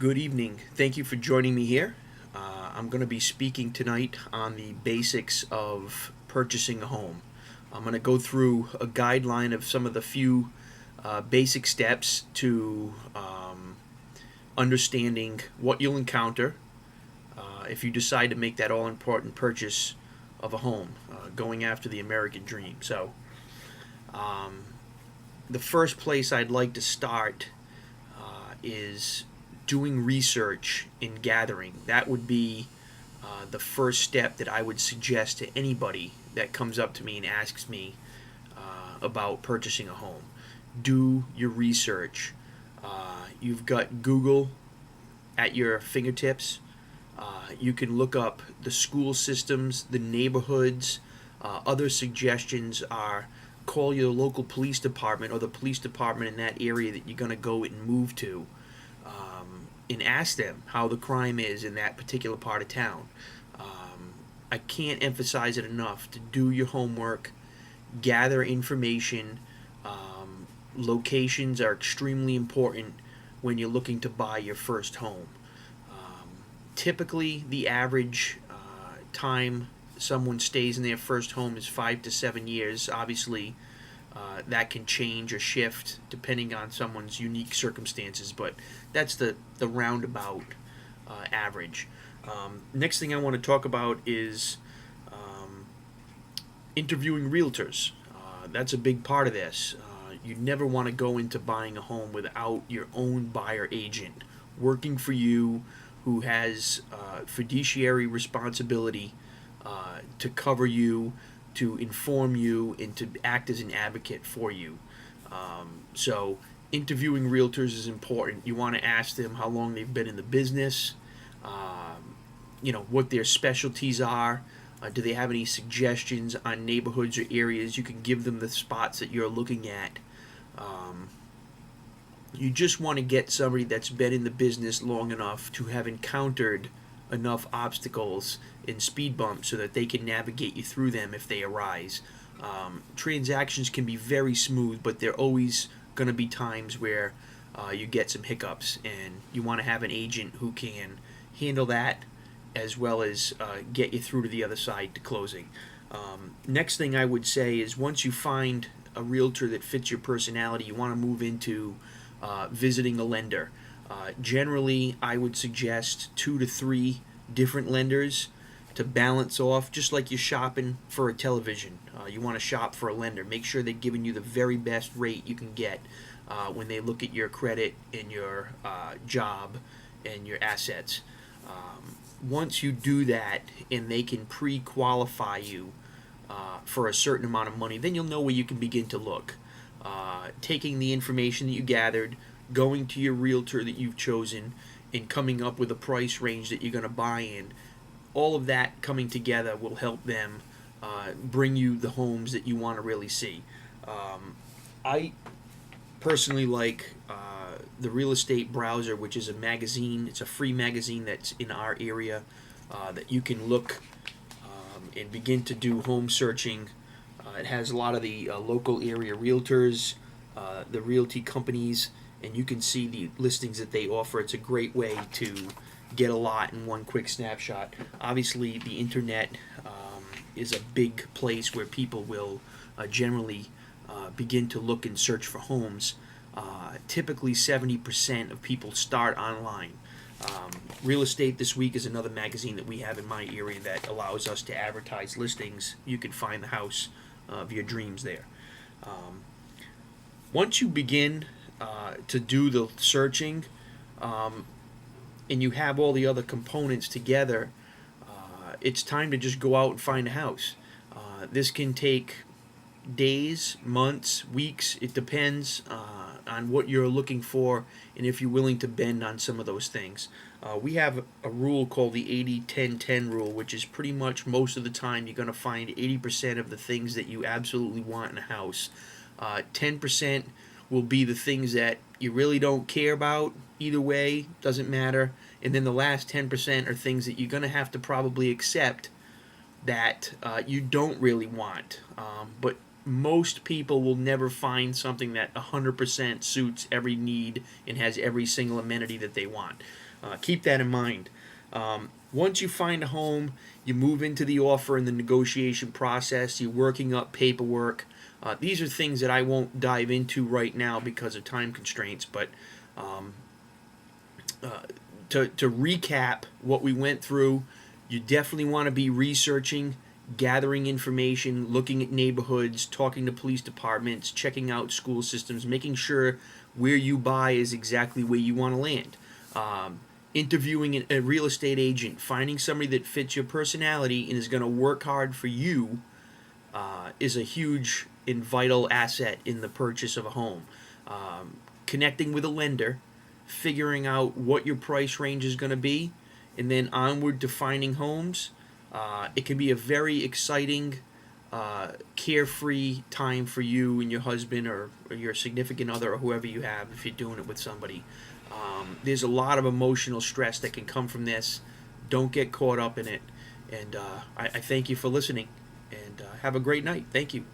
Good evening. Thank you for joining me here. I'm going to be speaking tonight on the basics of purchasing a home. I'm going to go through a guideline of some of the few basic steps to understanding what you'll encounter if you decide to make that all important purchase of a home, going after the American dream. So, the first place I'd like to start is doing research and gathering. That would be the first step that I would suggest to anybody that comes up to me and asks me about purchasing a home. Do your research. You've got Google at your fingertips. You can look up the school systems, the neighborhoods. Other suggestions are call your local police department or the police department in that area that you're going to go and move to, and ask them how the crime is in that particular part of town. I can't emphasize it enough to do your homework, gather information. Locations are extremely important when you're looking to buy your first home. Typically, the average time someone stays in their first home is 5 to 7 years. Obviously, that can change or shift depending on someone's unique circumstances, but that's the roundabout average. Next thing I want to talk about is interviewing realtors. That's a big part of this. You never want to go into buying a home without your own buyer agent working for you, who has fiduciary responsibility to cover you, to inform you, and to act as an advocate for you. So, interviewing realtors is important. You want to ask them how long they've been in the business, what their specialties are. Do they have any suggestions on neighborhoods or areas? You can give them the spots that you're looking at. You just want to get somebody that's been in the business long enough to have encountered enough obstacles and speed bumps so that they can navigate you through them if they arise. Transactions can be very smooth, but there are always going to be times where you get some hiccups, and you want to have an agent who can handle that as well as get you through to the other side to closing. Next thing I would say is once you find a realtor that fits your personality, you want to move into visiting a lender. Generally, I would suggest 2 to 3 different lenders to balance off, just like you're shopping for a television. You want to shop for a lender. Make sure they're giving you the very best rate you can get when they look at your credit and your job and your assets. Once you do that and they can pre-qualify you for a certain amount of money, then you'll know where you can begin to look. Taking the information that you gathered, going to your realtor that you've chosen, and coming up with a price range that you're going to buy in. All of that coming together will help them bring you the homes that you want to really see. I personally like the Real Estate Browser, which is a magazine. It's a free magazine that's in our area that you can look and begin to do home searching. It has a lot of the local area realtors, the realty companies, and you can see the listings that they offer. It's a great way to get a lot in one quick snapshot. Obviously, the internet is a big place where people will generally begin to look and search for homes. Typically, 70% of people start online. Real Estate This Week is another magazine that we have in my area that allows us to advertise listings. You can find the house of your dreams there. Once you begin to do the searching, and you have all the other components together, it's time to just go out and find a house. This can take days, months, weeks. It depends on what you're looking for and if you're willing to bend on some of those things. We have a rule called the 80-10-10 rule, which is pretty much most of the time you're going to find 80% of the things that you absolutely want in a house. 10% will be the things that you really don't care about either way, doesn't matter. And then the last 10% are things that you're going to have to probably accept that you don't really want. But most people will never find something that 100% suits every need and has every single amenity that they want. Keep that in mind. Once you find a home, you move into the offer and the negotiation process. You're working up paperwork. These are things that I won't dive into right now because of time constraints. But to recap what we went through, you definitely want to be researching, gathering information, looking at neighborhoods, talking to police departments, checking out school systems, making sure where you buy is exactly where you want to land. Interviewing a real estate agent, finding somebody that fits your personality and is going to work hard for you is a huge and vital asset in the purchase of a home. Connecting with a lender, figuring out what your price range is going to be, and then onward to finding homes. It can be a very exciting, carefree time for you and your husband or your significant other or whoever you have if you're doing it with somebody. There's a lot of emotional stress that can come from this. Don't get caught up in it. And I thank you for listening. And have a great night. Thank you.